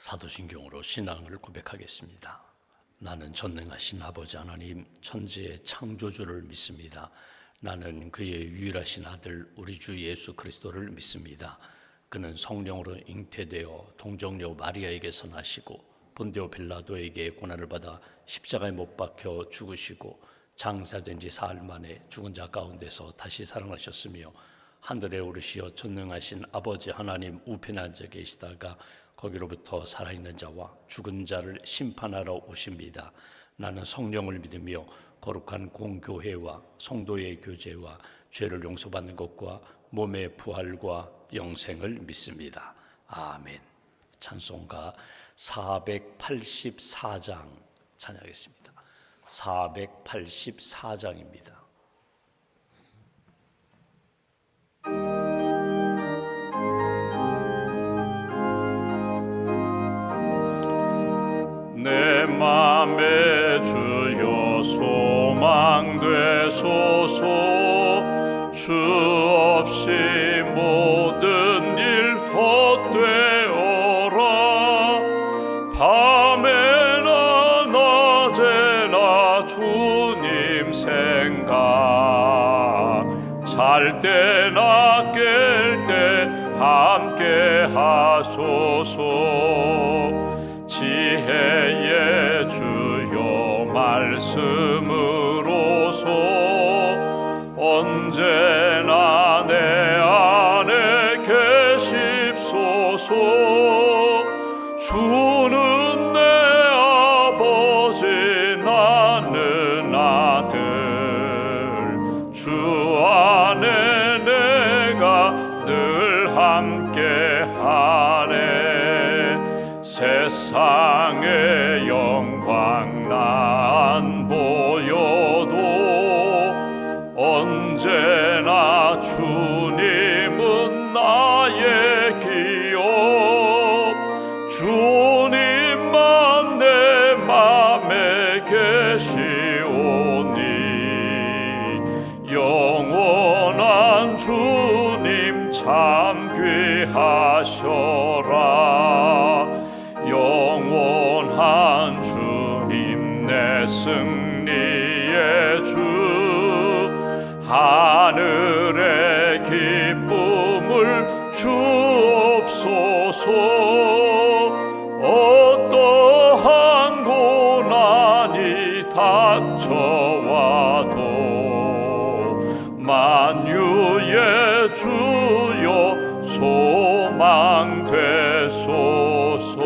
사도신경으로 신앙을 고백하겠습니다. 나는 전능하신 아버지 하나님 천지의 창조주를 믿습니다. 나는 그의 유일하신 아들 우리 주 예수 그리스도를 믿습니다. 그는 성령으로 잉태되어 동정녀 마리아에게서 나시고 본디오 빌라도에게 고난을 받아 십자가에 못 박혀 죽으시고 장사된 지 사흘 만에 죽은 자 가운데서 다시 살아나셨으며 하늘에 오르시어 전능하신 아버지 하나님 우편에 앉아 계시다가 거기로부터 살아있는 자와 죽은 자를 심판하러 오십니다. 나는 성령을 믿으며 거룩한 공교회와 성도의 교제와 죄를 용서받는 것과 몸의 부활과 영생을 믿습니다. 아멘. 찬송가 484장 찬양하겠습니다. 484장입니다. 내 맘에 주여 소망되소서. 주 없이 모든 일 헛되어라. 밤에나 낮에나 주님 생각, 잘 때나 깰 때 함께 하소서. 지혜의 주여 말씀으로서 언제나 내 안에 계십소서. 주는 내 아버지 나는 아들, 주 안에 내가 늘 함께하네. 세상의 영광 난 보여도 언제나 주님은 나의 기업. 주님만 내 맘에 계시오니 영원한 주님 참 귀하셔라. 영원한 주님 내 승리의 주, 하늘의 기쁨을 주옵소서. 어떠한 고난이 닥쳐와도 만유의 주여 소망 되소서.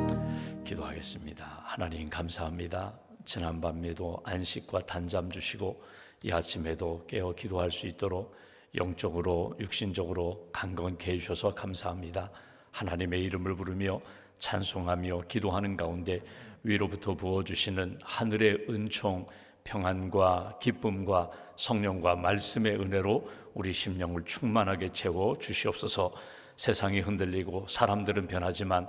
아멘. 기도하겠습니다. 하나님 감사합니다. 지난 밤에도 안식과 단잠 주시고 이 아침에도 깨어 기도할 수 있도록 영적으로 육신적으로 강건케 해주셔서 감사합니다. 하나님의 이름을 부르며 찬송하며 기도하는 가운데 위로부터 부어주시는 하늘의 은총, 평안과 기쁨과 성령과 말씀의 은혜로 우리 심령을 충만하게 채워 주시옵소서. 세상이 흔들리고 사람들은 변하지만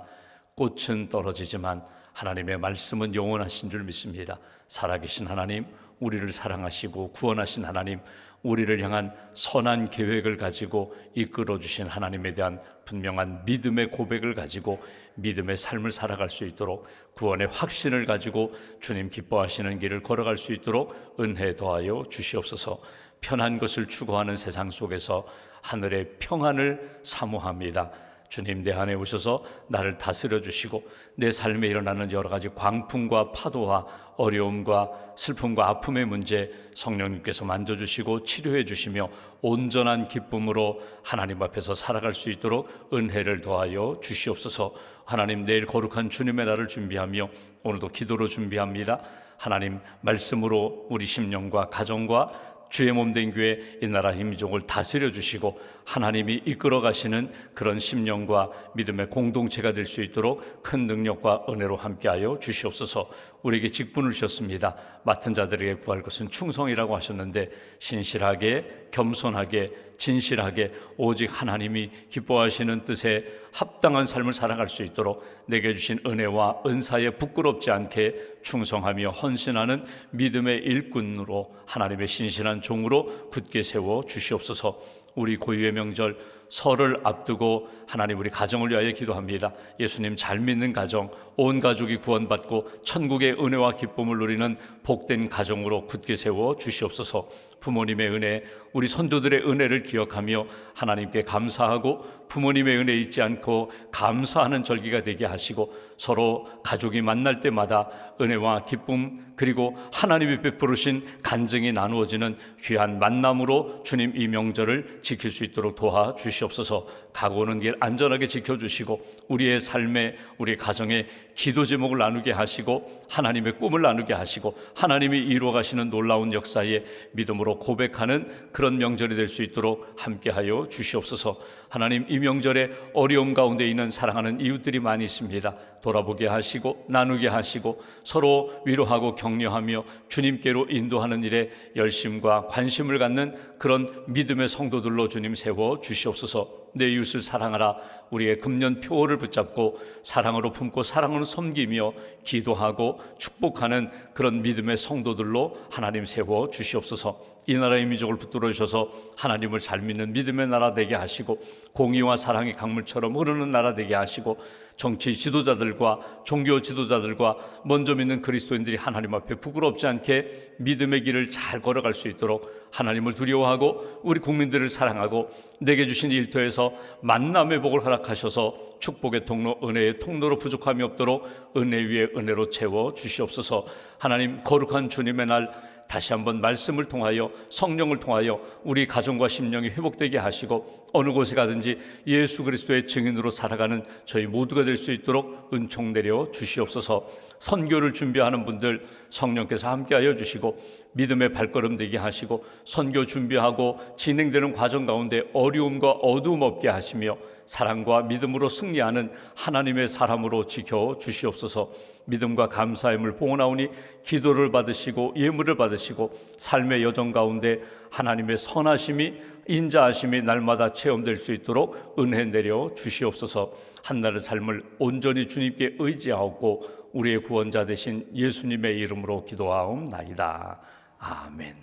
꽃은 떨어지지만 하나님의 말씀은 영원하신 줄 믿습니다. 살아계신 하나님, 우리를 사랑하시고 구원하신 하나님, 우리를 향한 선한 계획을 가지고 이끌어 주신 하나님에 대한 분명한 믿음의 고백을 가지고 믿음의 삶을 살아갈 수 있도록, 구원의 확신을 가지고 주님 기뻐하시는 길을 걸어갈 수 있도록 은혜 더하여 주시옵소서. 편한 것을 추구하는 세상 속에서 하늘의 평안을 사모합니다. 주님 내 안에 오셔서 나를 다스려 주시고 내 삶에 일어나는 여러 가지 광풍과 파도와 어려움과 슬픔과 아픔의 문제 성령님께서 만져주시고 치료해 주시며 온전한 기쁨으로 하나님 앞에서 살아갈 수 있도록 은혜를 더하여 주시옵소서. 하나님, 내일 거룩한 주님의 날을 준비하며 오늘도 기도로 준비합니다. 하나님 말씀으로 우리 심령과 가정과 주의 몸된 교회 이 나라 민족을 다스려 주시고 하나님이 이끌어 가시는 그런 심령과 믿음의 공동체가 될 수 있도록 큰 능력과 은혜로 함께하여 주시옵소서. 우리에게 직분을 주셨습니다. 맡은 자들에게 구할 것은 충성이라고 하셨는데 신실하게 겸손하게 진실하게 오직 하나님이 기뻐하시는 뜻에 합당한 삶을 살아갈 수 있도록 내게 주신 은혜와 은사에 부끄럽지 않게 충성하며 헌신하는 믿음의 일꾼으로 하나님의 신실한 종으로 굳게 세워 주시옵소서. 우리 고유의 명절 설을 앞두고 하나님 우리 가정을 위하여 기도합니다. 예수님 잘 믿는 가정, 온 가족이 구원받고 천국의 은혜와 기쁨을 누리는 복된 가정으로 굳게 세워 주시옵소서. 부모님의 은혜, 우리 선조들의 은혜를 기억하며 하나님께 감사하고 부모님의 은혜 잊지 않고 감사하는 절기가 되게 하시고 서로 가족이 만날 때마다 은혜와 기쁨 그리고 하나님이 베푸르신 간증이 나누어지는 귀한 만남으로 주님 이 명절을 지킬 수 있도록 도와주시옵소서. 가고 오는 길 안전하게 지켜주시고 우리의 삶에 우리 가정에 기도 제목을 나누게 하시고 하나님의 꿈을 나누게 하시고 하나님이 이루어가시는 놀라운 역사에 믿음으로 고백하는 그런 명절이 될 수 있도록 함께하여 주시옵소서. 하나님 이 명절에 어려움 가운데 있는 사랑하는 이웃들이 많이 있습니다. 돌아보게 하시고 나누게 하시고 서로 위로하고 격려하며 주님께로 인도하는 일에 열심과 관심을 갖는 그런 믿음의 성도들로 주님 세워 주시옵소서. 내 이웃을 사랑하라. 우리의 금년 표어를 붙잡고 사랑으로 품고 사랑으로 섬기며 기도하고 축복하는 그런 믿음의 성도들로 하나님 세워 주시옵소서. 이 나라의 민족을 붙들어 주셔서 하나님을 잘 믿는 믿음의 나라 되게 하시고 공의와 사랑이 강물처럼 흐르는 나라 되게 하시고 정치 지도자들과 종교 지도자들과 먼저 믿는 그리스도인들이 하나님 앞에 부끄럽지 않게 믿음의 길을 잘 걸어갈 수 있도록 하나님을 두려워하고 우리 국민들을 사랑하고 내게 주신 일터에서 만남의 복을 허락하셔서 축복의 통로, 은혜의 통로로 부족함이 없도록 은혜 위에 은혜로 채워 주시옵소서. 하나님 거룩한 주님의 날 다시 한번 말씀을 통하여 성령을 통하여 우리 가정과 심령이 회복되게 하시고 어느 곳에 가든지 예수 그리스도의 증인으로 살아가는 저희 모두가 될 수 있도록 은총 내려 주시옵소서. 선교를 준비하는 분들 성령께서 함께하여 주시고 믿음의 발걸음 되게 하시고 선교 준비하고 진행되는 과정 가운데 어려움과 어두움 없게 하시며 사랑과 믿음으로 승리하는 하나님의 사람으로 지켜 주시옵소서. 믿음과 감사함을 봉헌하오니 기도를 받으시고 예물을 받으시고 삶의 여정 가운데 하나님의 선하심이 인자하심이 날마다 체험될 수 있도록 은혜 내려 주시옵소서. 한날의 삶을 온전히 주님께 의지하옵고 우리의 구원자 되신 예수님의 이름으로 기도하옵나이다. 아멘.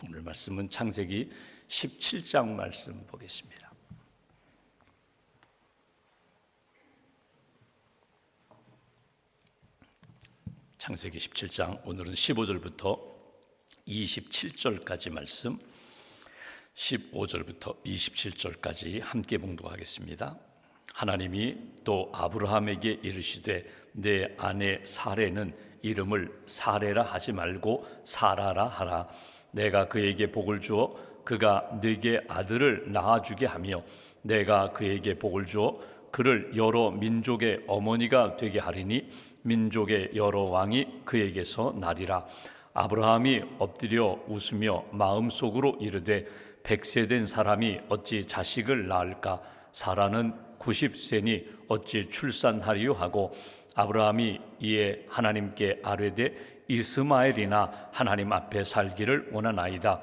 오늘 말씀은 창세기 17장 말씀 보겠습니다. 창세기 17장 오늘은 15절부터 27절까지 말씀 15절부터 27절까지 함께 봉독하겠습니다. 하나님이 또 아브라함에게 이르시되 내 아내 사레는 이름을 사레라 하지 말고 사라라 하라. 내가 그에게 복을 주어 그가 네게 아들을 낳아주게 하며 내가 그에게 복을 주어 그를 여러 민족의 어머니가 되게 하리니 민족의 여러 왕이 그에게서 나리라. 아브라함이 엎드려 웃으며 마음속으로 이르되 100세 된 사람이 어찌 자식을 낳을까? 사라는 90세니 어찌 출산하리요 하고 아브라함이 이에 하나님께 아뢰되 이스마엘이나 하나님 앞에 살기를 원하나이다.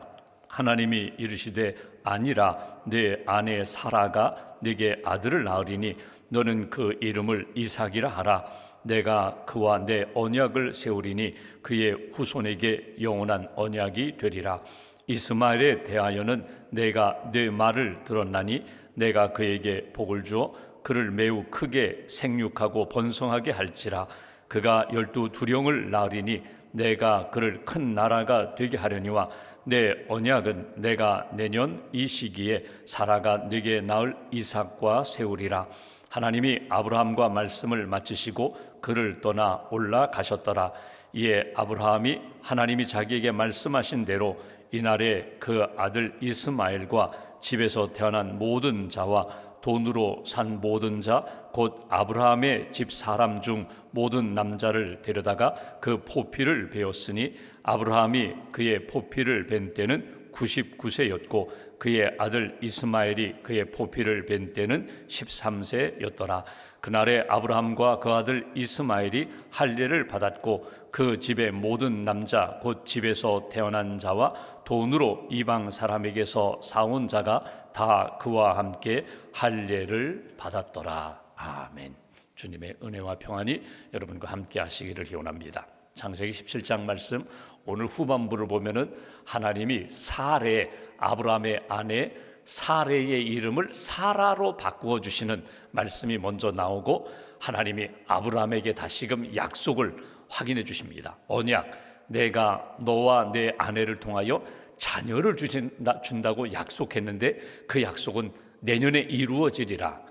하나님이 이르시되 아니라 내 아내 사라가 네게 아들을 낳으리니 너는 그 이름을 이삭이라 하라. 내가 그와 내 언약을 세우리니 그의 후손에게 영원한 언약이 되리라. 이스마엘에 대하여는 내가 네 말을 들었나니 내가 그에게 복을 주어 그를 매우 크게 생육하고 번성하게 할지라. 그가 12두령을 낳으리니 내가 그를 큰 나라가 되게 하려니와 내 언약은 내가 내년 이 시기에 사라가 네게 낳을 이삭과 세우리라. 하나님이 아브라함과 말씀을 마치시고 그를 떠나 올라가셨더라. 이에 아브라함이 하나님이 자기에게 말씀하신 대로 이날에 그 아들 이스마엘과 집에서 태어난 모든 자와 돈으로 산 모든 자 곧 아브라함의 집 사람 중 모든 남자를 데려다가 그 포피를 베었으니 아브라함이 그의 포피를 벤 때는 99세였고 그의 아들 이스마엘이 그의 포피를 벤 때는 13세였더라. 그날에 아브라함과 그 아들 이스마엘이 할례를 받았고 그 집의 모든 남자 곧 집에서 태어난 자와 돈으로 이방 사람에게서 사온 자가 다 그와 함께 할례를 받았더라. 아멘. 주님의 은혜와 평안이 여러분과 함께 하시기를 기원합니다. 창세기 17장 말씀 오늘 후반부를 보면은 하나님이 사레, 아브라함의 아내 사레의 이름을 사라로 바꾸어 주시는 말씀이 먼저 나오고 하나님이 아브라함에게 다시금 약속을 확인해 주십니다. 언약, 내가 너와 내 아내를 통하여 자녀를 준다고 약속했는데 그 약속은 내년에 이루어지리라.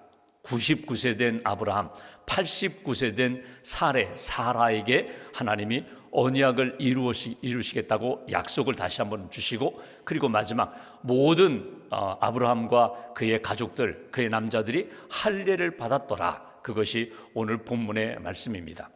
99세 된 아브라함, 89세 된 사라에게 하나님이 언약을 이루시겠다고 약속을 다시 한번 주시고, 그리고 마지막 모든 아브라함과 그의 가족들, 그의 남자들이 할례를 받았더라. 그것이 오늘 본문의 말씀입니다.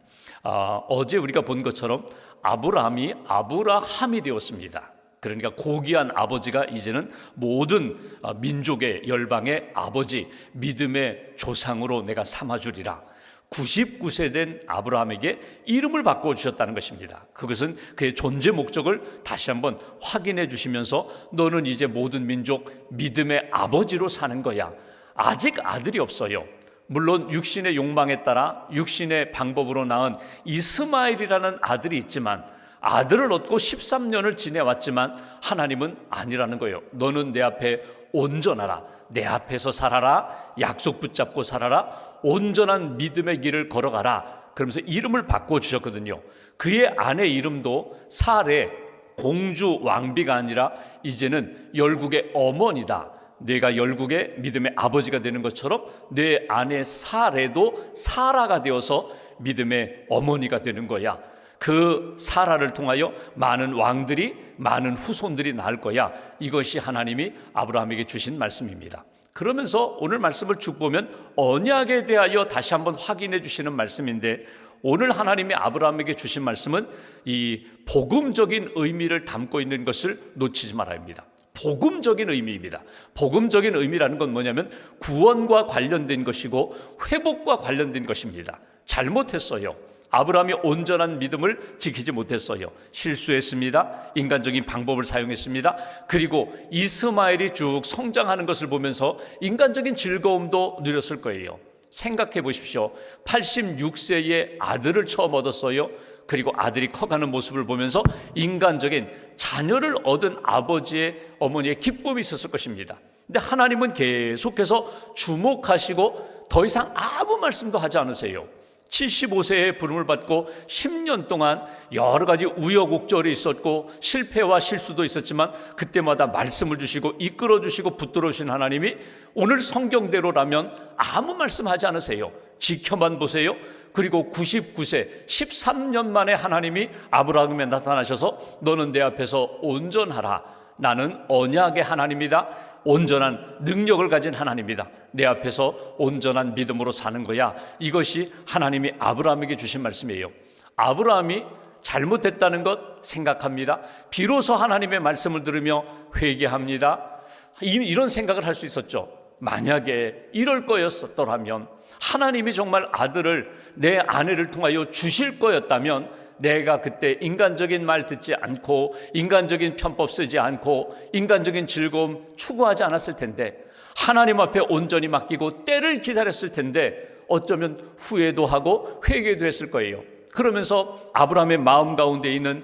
어제 우리가 본 것처럼 아브라함이 아브라함이 되었습니다. 그러니까 고귀한 아버지가 이제는 모든 민족의 열방의 아버지, 믿음의 조상으로 내가 삼아주리라. 99세 된 아브라함에게 이름을 바꿔주셨다는 것입니다. 그것은 그의 존재 목적을 다시 한번 확인해 주시면서 너는 이제 모든 민족 믿음의 아버지로 사는 거야. 아직 아들이 없어요. 물론 육신의 욕망에 따라 육신의 방법으로 낳은 이스마엘이라는 아들이 있지만 아들을 얻고 13년을 지내왔지만 하나님은 아니라는 거예요. 너는 내 앞에 온전하라. 내 앞에서 살아라. 약속 붙잡고 살아라. 온전한 믿음의 길을 걸어가라. 그러면서 이름을 바꿔주셨거든요. 그의 아내 이름도 사레, 공주 왕비가 아니라 이제는 열국의 어머니다. 내가 열국의 믿음의 아버지가 되는 것처럼 내 아내 사레도 사라가 되어서 믿음의 어머니가 되는 거야. 그 사라를 통하여 많은 왕들이, 많은 후손들이 낳을 거야. 이것이 하나님이 아브라함에게 주신 말씀입니다. 그러면서 오늘 말씀을 쭉 보면 언약에 대하여 다시 한번 확인해 주시는 말씀인데, 오늘 하나님이 아브라함에게 주신 말씀은 이 복음적인 의미를 담고 있는 것을 놓치지 말아야 합니다. 복음적인 의미입니다. 복음적인 의미라는 건 뭐냐면 구원과 관련된 것이고 회복과 관련된 것입니다. 잘못했어요. 아브라함이 온전한 믿음을 지키지 못했어요. 실수했습니다. 인간적인 방법을 사용했습니다. 그리고 이스마엘이 쭉 성장하는 것을 보면서 인간적인 즐거움도 누렸을 거예요. 생각해 보십시오. 86세에 아들을 처음 얻었어요. 그리고 아들이 커가는 모습을 보면서 인간적인 자녀를 얻은 아버지의, 어머니의 기쁨이 있었을 것입니다. 근데 하나님은 계속해서 주목하시고 더 이상 아무 말씀도 하지 않으세요. 75세에 부름을 받고 10년 동안 여러 가지 우여곡절이 있었고 실패와 실수도 있었지만 그때마다 말씀을 주시고 이끌어 주시고 붙들어 주신 하나님이 오늘 성경대로라면 아무 말씀하지 않으세요. 지켜만 보세요. 그리고 99세 13년 만에 하나님이 아브라함에 나타나셔서 너는 내 앞에서 온전하라. 나는 언약의 하나님이다. 온전한 능력을 가진 하나님이다. 내 앞에서 온전한 믿음으로 사는 거야. 이것이 하나님이 아브라함에게 주신 말씀이에요. 아브라함이 잘못했다는 것 생각합니다. 비로소 하나님의 말씀을 들으며 회개합니다. 이런 생각을 할 수 있었죠. 만약에 이럴 거였더라면, 하나님이 정말 아들을 내 아내를 통하여 주실 거였다면 내가 그때 인간적인 말 듣지 않고 인간적인 편법 쓰지 않고 인간적인 즐거움 추구하지 않았을 텐데, 하나님 앞에 온전히 맡기고 때를 기다렸을 텐데 어쩌면 후회도 하고 회개도 했을 거예요. 그러면서 아브라함의 마음 가운데 있는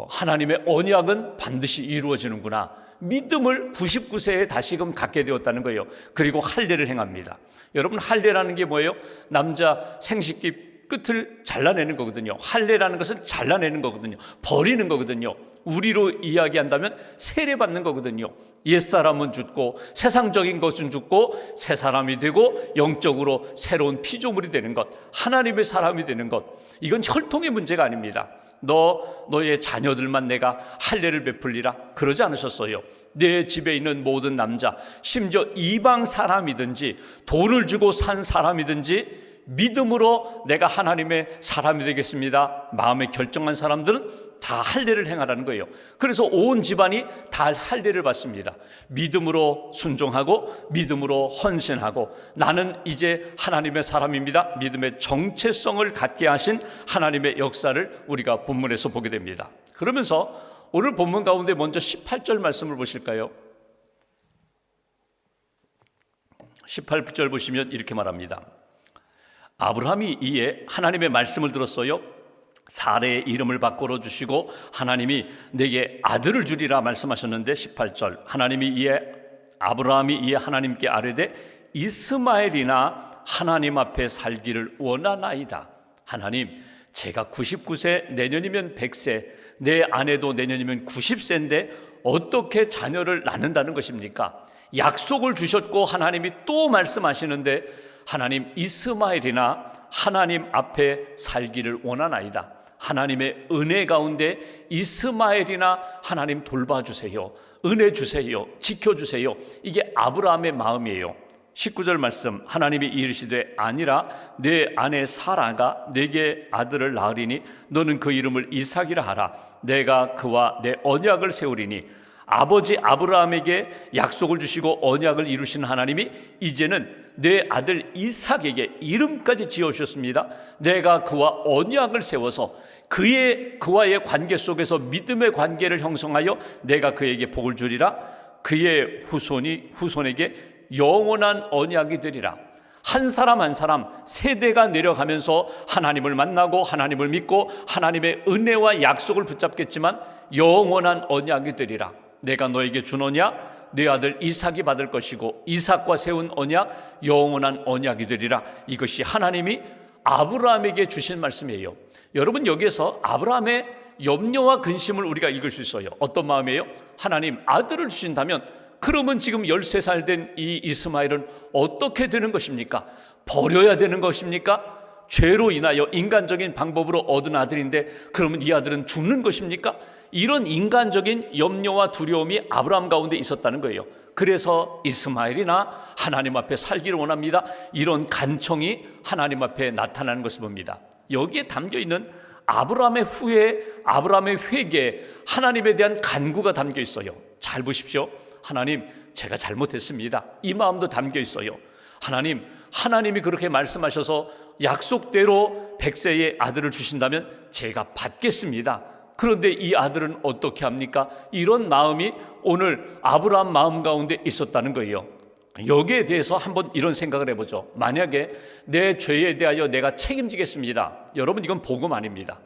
하나님의 언약은 반드시 이루어지는구나, 믿음을 99세에 다시금 갖게 되었다는 거예요. 그리고 할례를 행합니다. 여러분, 할례라는 게 뭐예요? 남자 생식기 끝을 잘라내는 거거든요. 할례라는 것은 잘라내는 거거든요. 버리는 거거든요. 우리로 이야기한다면 세례받는 거거든요. 옛사람은 죽고 세상적인 것은 죽고 새 사람이 되고 영적으로 새로운 피조물이 되는 것, 하나님의 사람이 되는 것, 이건 혈통의 문제가 아닙니다. 너의 자녀들만 내가 할례를 베풀리라 그러지 않으셨어요. 내 집에 있는 모든 남자, 심지어 이방 사람이든지 돈을 주고 산 사람이든지 믿음으로 내가 하나님의 사람이 되겠습니다. 마음에 결정한 사람들은 다 할례를 행하라는 거예요. 그래서 온 집안이 다 할례를 받습니다. 믿음으로 순종하고 믿음으로 헌신하고 나는 이제 하나님의 사람입니다. 믿음의 정체성을 갖게 하신 하나님의 역사를 우리가 본문에서 보게 됩니다. 그러면서 오늘 본문 가운데 먼저 18절 말씀을 보실까요? 18절 보시면 이렇게 말합니다. 아브라함이 이에 하나님의 말씀을 들었어요. 사레의 이름을 바꾸어 주시고 하나님이 내게 아들을 주리라 말씀하셨는데 18절 아브라함이 이에 하나님께 아뢰되 이스마엘이나 하나님 앞에 살기를 원하나이다. 하나님, 제가 99세, 내년이면 100세, 내 아내도 내년이면 90세인데 어떻게 자녀를 낳는다는 것입니까? 약속을 주셨고 하나님이 또 말씀하시는데 하나님, 이스마엘이나 하나님 앞에 살기를 원하나이다. 하나님의 은혜 가운데 이스마엘이나 하나님 돌봐주세요. 은혜 주세요. 지켜주세요. 이게 아브라함의 마음이에요. 19절 말씀, 하나님이 이르시되 아니라 내 아내 사라가 내게 아들을 낳으리니 너는 그 이름을 이삭이라 하라. 내가 그와 내 언약을 세우리니. 아버지 아브라함에게 약속을 주시고 언약을 이루신 하나님이 이제는 내 아들 이삭에게 이름까지 지어주셨습니다. 내가 그와 언약을 세워서 그와의 관계 속에서 믿음의 관계를 형성하여 내가 그에게 복을 주리라. 그의 후손에게 영원한 언약이 되리라. 한 사람 한 사람 세대가 내려가면서 하나님을 만나고 하나님을 믿고 하나님의 은혜와 약속을 붙잡겠지만 영원한 언약이 되리라. 내가 너에게 준 언약 네 아들 이삭이 받을 것이고 이삭과 세운 언약 영원한 언약이 되리라. 이것이 하나님이 아브라함에게 주신 말씀이에요. 여러분, 여기에서 아브라함의 염려와 근심을 우리가 읽을 수 있어요. 어떤 마음이에요? 하나님, 아들을 주신다면 그러면 지금 13살 된 이 이스마엘은 어떻게 되는 것입니까? 버려야 되는 것입니까? 죄로 인하여 인간적인 방법으로 얻은 아들인데 그러면 이 아들은 죽는 것입니까? 이런 인간적인 염려와 두려움이 아브라함 가운데 있었다는 거예요. 그래서 이스마엘이나 하나님 앞에 살기를 원합니다. 이런 간청이 하나님 앞에 나타나는 것을 봅니다. 여기에 담겨있는 아브라함의 후회, 아브라함의 회개, 하나님에 대한 간구가 담겨 있어요. 잘 보십시오. 하나님, 제가 잘못했습니다. 이 마음도 담겨 있어요. 하나님이 그렇게 말씀하셔서 약속대로 100세의 아들을 주신다면 제가 받겠습니다. 그런데 이 아들은 어떻게 합니까? 이런 마음이 오늘 아브라함 마음 가운데 있었다는 거예요. 여기에 대해서 한번 이런 생각을 해보죠. 만약에 내 죄에 대하여 내가 책임지겠습니다. 여러분, 이건 복음 아닙니다.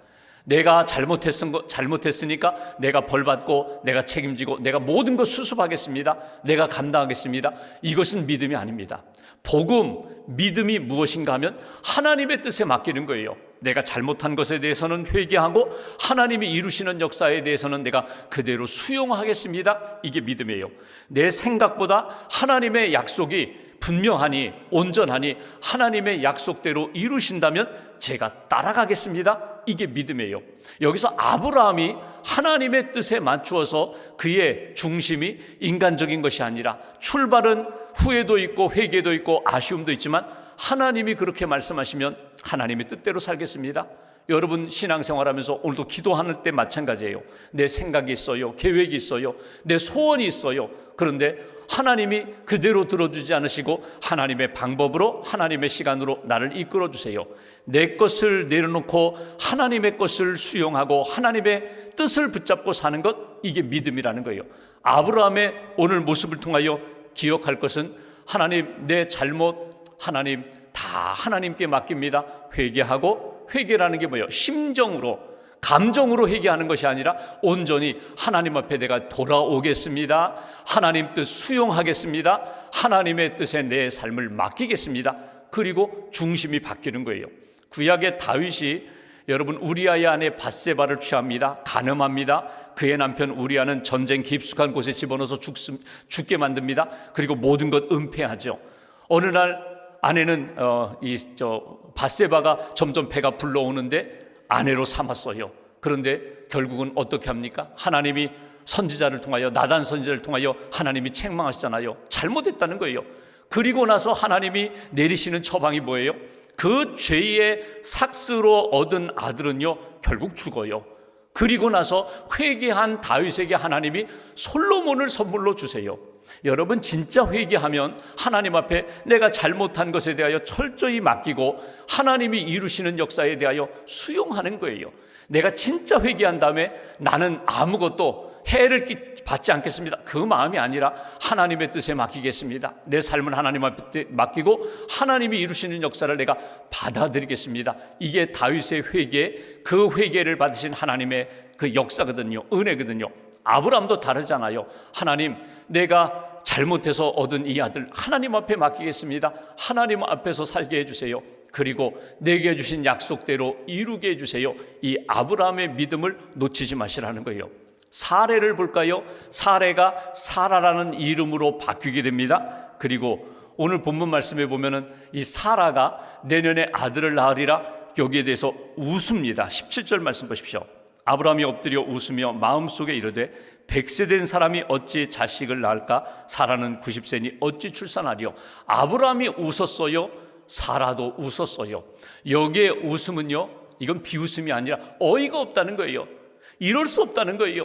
내가 잘못했으니까 내가 벌받고 내가 책임지고 내가 모든 것 수습하겠습니다. 내가 감당하겠습니다. 이것은 믿음이 아닙니다. 복음, 믿음이 무엇인가 하면 하나님의 뜻에 맡기는 거예요. 내가 잘못한 것에 대해서는 회개하고 하나님이 이루시는 역사에 대해서는 내가 그대로 수용하겠습니다. 이게 믿음이에요. 내 생각보다 하나님의 약속이 분명하니 온전하니 하나님의 약속대로 이루신다면 제가 따라가겠습니다. 이게 믿음이에요. 여기서 아브라함이 하나님의 뜻에 맞추어서 그의 중심이 인간적인 것이 아니라 출발은 후회도 있고 회개도 있고 아쉬움도 있지만 하나님이 그렇게 말씀하시면 하나님의 뜻대로 살겠습니다. 여러분, 신앙생활하면서 오늘도 기도하는 때 마찬가지예요. 내 생각이 있어요. 계획이 있어요. 내 소원이 있어요. 그런데 하나님이 그대로 들어주지 않으시고 하나님의 방법으로 하나님의 시간으로 나를 이끌어 주세요. 내 것을 내려놓고 하나님의 것을 수용하고 하나님의 뜻을 붙잡고 사는 것, 이게 믿음이라는 거예요. 아브라함의 오늘 모습을 통하여 기억할 것은 하나님, 내 잘못 하나님 다 하나님께 맡깁니다. 회개하고, 회개라는 게 뭐예요? 심정으로, 감정으로 회개하는 것이 아니라 온전히 하나님 앞에 내가 돌아오겠습니다. 하나님 뜻 수용하겠습니다. 하나님의 뜻에 내 삶을 맡기겠습니다. 그리고 중심이 바뀌는 거예요. 구약의 다윗이 여러분 우리아의 아내 밧세바를 취합니다. 간음합니다. 그의 남편 우리아는 전쟁 깊숙한 곳에 집어넣어서 죽게 만듭니다. 그리고 모든 것 은폐하죠. 어느 날 아내는 밧세바가 점점 배가 불러오는데 아내로 삼았어요. 그런데 결국은 어떻게 합니까? 하나님이 선지자를 통하여, 나단 선지자를 통하여 하나님이 책망하시잖아요. 잘못했다는 거예요. 그리고 나서 하나님이 내리시는 처방이 뭐예요? 그 죄의 삭스로 얻은 아들은요 결국 죽어요. 그리고 나서 회개한 다윗에게 하나님이 솔로몬을 선물로 주세요. 여러분, 진짜 회개하면 하나님 앞에 내가 잘못한 것에 대하여 철저히 맡기고 하나님이 이루시는 역사에 대하여 수용하는 거예요. 내가 진짜 회개한 다음에 나는 아무것도 해를 받지 않겠습니다, 그 마음이 아니라 하나님의 뜻에 맡기겠습니다. 내 삶을 하나님 앞에 맡기고 하나님이 이루시는 역사를 내가 받아들이겠습니다. 이게 다윗의 회개, 그 회개를 받으신 하나님의 그 역사거든요. 은혜거든요. 아브라함도 다르잖아요. 하나님, 내가 잘못해서 얻은 이 아들 하나님 앞에 맡기겠습니다. 하나님 앞에서 살게 해주세요. 그리고 내게 주신 약속대로 이루게 해주세요. 이 아브라함의 믿음을 놓치지 마시라는 거예요. 사레를 볼까요? 사레가 사라라는 이름으로 바뀌게 됩니다. 그리고 오늘 본문 말씀에 보면은 이 사라가 내년에 아들을 낳으리라, 여기에 대해서 웃습니다. 17절 말씀 보십시오. 아브라함이 엎드려 웃으며 마음속에 이르되 100세 된 사람이 어찌 자식을 낳을까? 사라는 90세니 어찌 출산하리요? 아브라함이 웃었어요. 사라도 웃었어요. 여기에 웃음은요, 이건 비웃음이 아니라 어이가 없다는 거예요. 이럴 수 없다는 거예요.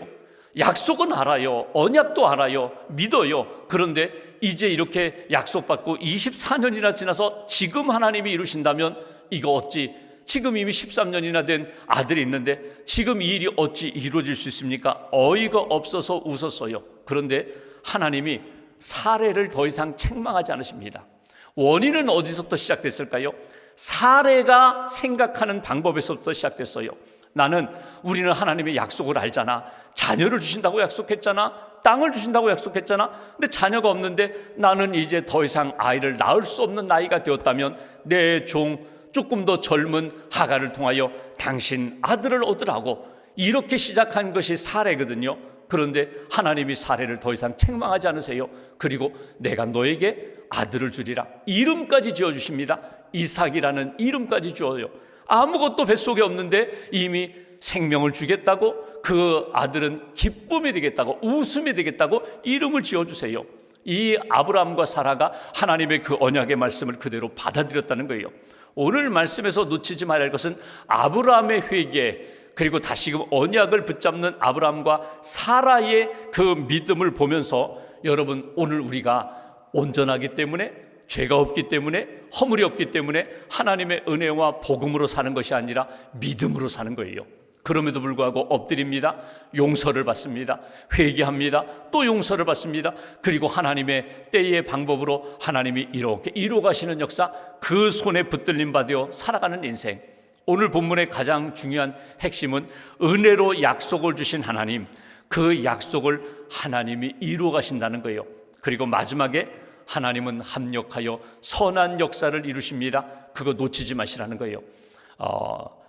약속은 알아요. 언약도 알아요. 믿어요. 그런데 이제 이렇게 약속받고 24년이나 지나서 지금 하나님이 이루신다면 이거 어찌, 지금 이미 13년이나 된 아들이 있는데 지금 이 일이 어찌 이루어질 수 있습니까? 어이가 없어서 웃었어요. 그런데 하나님이 사레를 더 이상 책망하지 않으십니다. 원인은 어디서부터 시작됐을까요? 사레가 생각하는 방법에서부터 시작됐어요. 우리는 하나님의 약속을 알잖아. 자녀를 주신다고 약속했잖아. 땅을 주신다고 약속했잖아. 근데 자녀가 없는데 나는 이제 더 이상 아이를 낳을 수 없는 나이가 되었다면 내 종 조금 더 젊은 하갈을 통하여 당신 아들을 얻으라고, 이렇게 시작한 것이 사레거든요. 그런데 하나님이 사레를 더 이상 책망하지 않으세요. 그리고 내가 너에게 아들을 주리라, 이름까지 지어주십니다. 이삭이라는 이름까지 주어요. 아무것도 뱃속에 없는데 이미 생명을 주겠다고, 그 아들은 기쁨이 되겠다고, 웃음이 되겠다고 이름을 지어주세요. 이 아브라함과 사라가 하나님의 그 언약의 말씀을 그대로 받아들였다는 거예요. 오늘 말씀에서 놓치지 말아야 할 것은 아브라함의 회개, 그리고 다시금 언약을 붙잡는 아브라함과 사라의 그 믿음을 보면서, 여러분, 오늘 우리가 온전하기 때문에, 죄가 없기 때문에, 허물이 없기 때문에 하나님의 은혜와 복음으로 사는 것이 아니라 믿음으로 사는 거예요. 그럼에도 불구하고 엎드립니다. 용서를 받습니다. 회개합니다. 또 용서를 받습니다. 그리고 하나님의 때의 방법으로 하나님이 이렇게 이루어가시는 역사, 그 손에 붙들림 받아 살아가는 인생. 오늘 본문의 가장 중요한 핵심은 은혜로 약속을 주신 하나님, 그 약속을 하나님이 이루어가신다는 거예요. 그리고 마지막에 하나님은 합력하여 선한 역사를 이루십니다. 그거 놓치지 마시라는 거예요.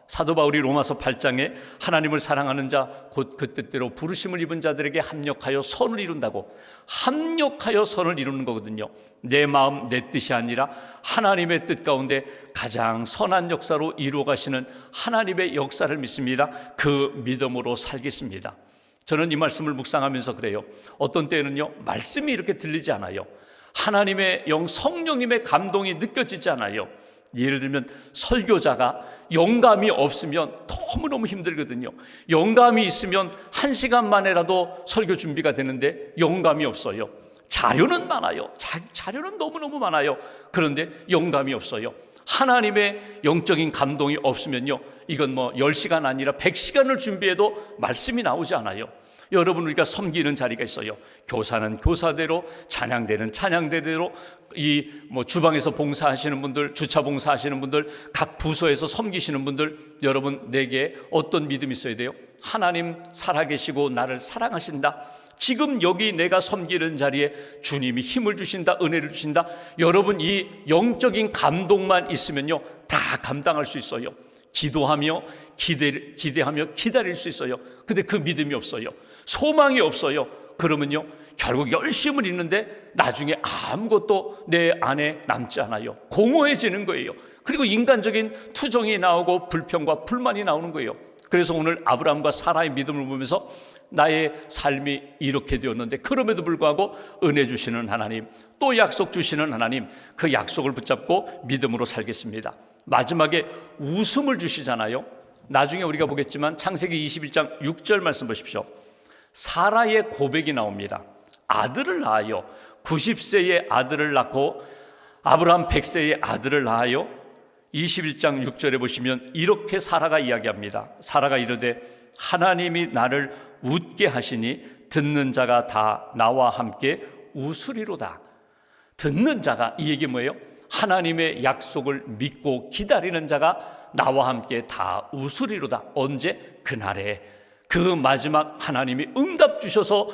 사도 바울이 로마서 8장에 하나님을 사랑하는 자 곧 그 뜻대로 부르심을 입은 자들에게 합력하여 선을 이룬다고, 합력하여 선을 이루는 거거든요. 내 마음 내 뜻이 아니라 하나님의 뜻 가운데 가장 선한 역사로 이루어 가시는 하나님의 역사를 믿습니다. 그 믿음으로 살겠습니다. 저는 이 말씀을 묵상하면서 그래요. 어떤 때는요, 말씀이 이렇게 들리지 않아요. 하나님의 성령님의 감동이 느껴지지 않아요. 예를 들면 설교자가 영감이 없으면 너무너무 힘들거든요. 영감이 있으면 1시간 만에라도 설교 준비가 되는데 영감이 없어요. 자료는 많아요. 자료는 너무너무 많아요. 그런데 영감이 없어요. 하나님의 영적인 감동이 없으면요, 이건 10시간 아니라 100시간을 준비해도 말씀이 나오지 않아요. 여러분, 우리가 섬기는 자리가 있어요. 교사는 교사대로, 찬양대는 찬양대대로, 주방에서 봉사하시는 분들, 주차 봉사하시는 분들, 각 부서에서 섬기시는 분들, 여러분, 내게 어떤 믿음이 있어야 돼요? 하나님 살아계시고 나를 사랑하신다. 지금 여기 내가 섬기는 자리에 주님이 힘을 주신다, 은혜를 주신다. 여러분, 이 영적인 감동만 있으면요, 다 감당할 수 있어요. 기도하며 기대하며 기다릴 수 있어요. 근데 그 믿음이 없어요. 소망이 없어요. 그러면요, 결국 열심을 잃는데 나중에 아무것도 내 안에 남지 않아요. 공허해지는 거예요. 그리고 인간적인 투정이 나오고 불평과 불만이 나오는 거예요. 그래서 오늘 아브라함과 사라의 믿음을 보면서 나의 삶이 이렇게 되었는데, 그럼에도 불구하고 은혜 주시는 하나님, 또 약속 주시는 하나님, 그 약속을 붙잡고 믿음으로 살겠습니다. 마지막에 웃음을 주시잖아요. 나중에 우리가 보겠지만 창세기 21장 6절 말씀 보십시오. 사라의 고백이 나옵니다. 아들을 낳아요. 90세의 아들을 낳고 아브라함 100세의 아들을 낳아요. 21장 6절에 보시면 이렇게 사라가 이야기합니다. 사라가 이르되 하나님이 나를 웃게 하시니 듣는 자가 다 나와 함께 웃으리로다. 듣는 자가, 이 얘기 뭐예요? 하나님의 약속을 믿고 기다리는 자가 나와 함께 다 웃으리로다. 언제? 그날에, 그 마지막 하나님이 응답 주셔서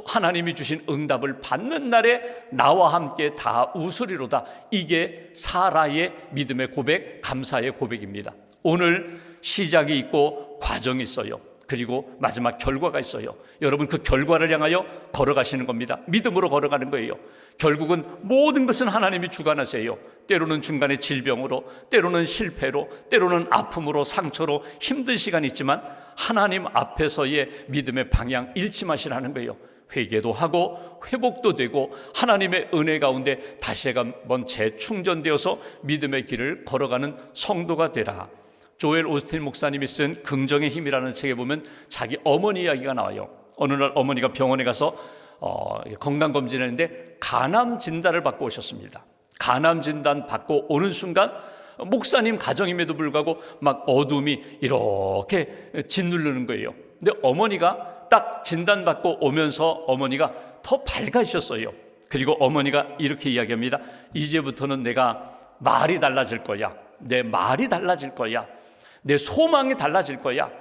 하나님이 주신 응답을 받는 날에 나와 함께 다 웃으리로다. 이게 사라의 믿음의 고백, 감사의 고백입니다. 오늘 시작이 있고 과정이 있어요. 그리고 마지막 결과가 있어요. 여러분, 그 결과를 향하여 걸어가시는 겁니다. 믿음으로 걸어가는 거예요. 결국은 모든 것은 하나님이 주관하세요. 때로는 중간에 질병으로, 때로는 실패로, 때로는 아픔으로, 상처로 힘든 시간이 있지만 하나님 앞에서의 믿음의 방향 잃지 마시라는 거예요. 회개도 하고 회복도 되고 하나님의 은혜 가운데 다시 한번 재충전되어서 믿음의 길을 걸어가는 성도가 되라. 조엘 오스틴 목사님이 쓴 긍정의 힘이라는 책에 보면 자기 어머니 이야기가 나와요. 어느 날 어머니가 병원에 가서 건강검진을 했는데 간암 진단을 받고 오셨습니다. 간암 진단 받고 오는 순간 목사님 가정임에도 불구하고 막 어둠이 이렇게 짓누르는 거예요. 근데 어머니가 딱 진단받고 오면서 어머니가 더 밝아지셨어요. 그리고 어머니가 이렇게 이야기합니다. 이제부터는 내가 말이 달라질 거야. 내 말이 달라질 거야. 내 소망이 달라질 거야.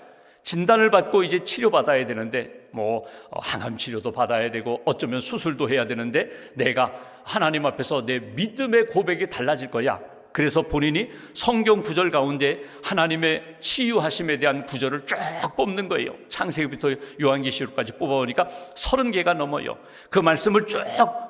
진단을 받고 이제 치료받아야 되는데 항암 치료도 받아야 되고 어쩌면 수술도 해야 되는데 내가 하나님 앞에서 내 믿음의 고백이 달라질 거야. 그래서 본인이 성경 구절 가운데 하나님의 치유하심에 대한 구절을 쫙 뽑는 거예요. 창세기부터 요한계시록까지 뽑아보니까 30개가 넘어요. 그 말씀을 쭉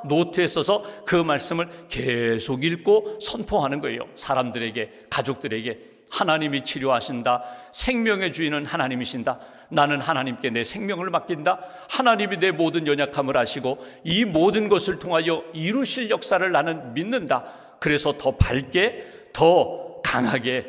노트에 써서 그 말씀을 계속 읽고 선포하는 거예요. 사람들에게, 가족들에게. 하나님이 치료하신다. 생명의 주인은 하나님이신다. 나는 하나님께 내 생명을 맡긴다. 하나님이 내 모든 연약함을 아시고 이 모든 것을 통하여 이루실 역사를 나는 믿는다. 그래서 더 밝게, 더 강하게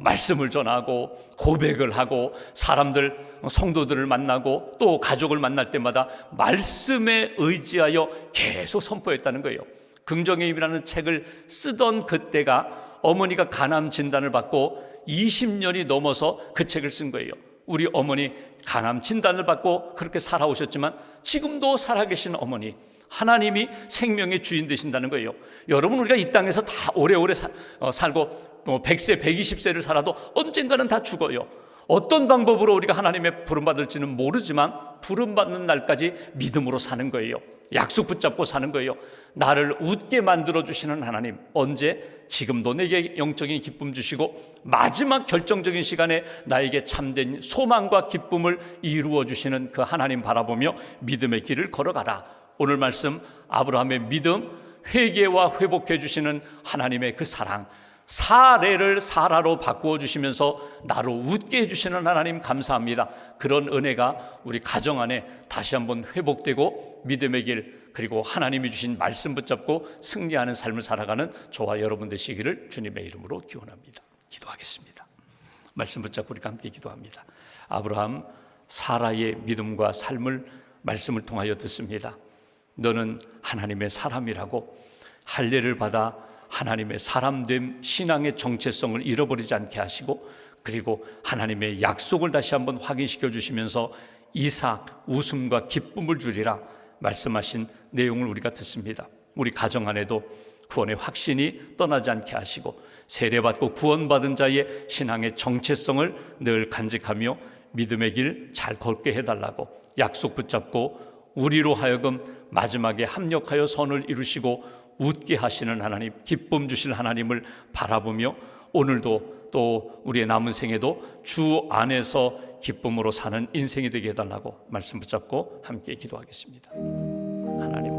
말씀을 전하고 고백을 하고 사람들, 성도들을 만나고 또 가족을 만날 때마다 말씀에 의지하여 계속 선포했다는 거예요. 긍정의 힘이라는 책을 쓰던 그때가 어머니가 간암 진단을 받고 20년이 넘어서 그 책을 쓴 거예요. 우리 어머니 간암 진단을 받고 그렇게 살아오셨지만 지금도 살아계신 어머니, 하나님이 생명의 주인 되신다는 거예요. 여러분, 우리가 이 땅에서 다 오래오래 살고 100세, 120세를 살아도 언젠가는 다 죽어요. 어떤 방법으로 우리가 하나님의 부름받을지는 모르지만 부름받는 날까지 믿음으로 사는 거예요. 약속 붙잡고 사는 거예요. 나를 웃게 만들어주시는 하나님, 언제? 지금도 내게 영적인 기쁨 주시고 마지막 결정적인 시간에 나에게 참된 소망과 기쁨을 이루어주시는 그 하나님 바라보며 믿음의 길을 걸어가라. 오늘 말씀, 아브라함의 믿음, 회개와 회복해 주시는 하나님의 그 사랑, 사례를 사라로 바꾸어 주시면서 나로 웃게 해주시는 하나님 감사합니다. 그런 은혜가 우리 가정 안에 다시 한번 회복되고 믿음의 길, 그리고 하나님이 주신 말씀 붙잡고 승리하는 삶을 살아가는 저와 여러분 되시기를 주님의 이름으로 기원합니다. 기도하겠습니다. 말씀 붙잡고 우리가 함께 기도합니다. 아브라함, 사라의 믿음과 삶을 말씀을 통하여 듣습니다. 너는 하나님의 사람이라고 할례를 받아 하나님의 사람됨, 신앙의 정체성을 잃어버리지 않게 하시고, 그리고 하나님의 약속을 다시 한번 확인시켜 주시면서 이삭, 웃음과 기쁨을 주리라 말씀하신 내용을 우리가 듣습니다. 우리 가정 안에도 구원의 확신이 떠나지 않게 하시고 세례받고 구원받은 자의 신앙의 정체성을 늘 간직하며 믿음의 길 잘 걷게 해달라고 약속 붙잡고 우리로 하여금 마지막에 합력하여 선을 이루시고 웃게 하시는 하나님, 기쁨 주실 하나님을 바라보며 오늘도 또 우리의 남은 생에도 주 안에서 기쁨으로 사는 인생이 되게 해달라고 말씀 붙잡고 함께 기도하겠습니다. 하나님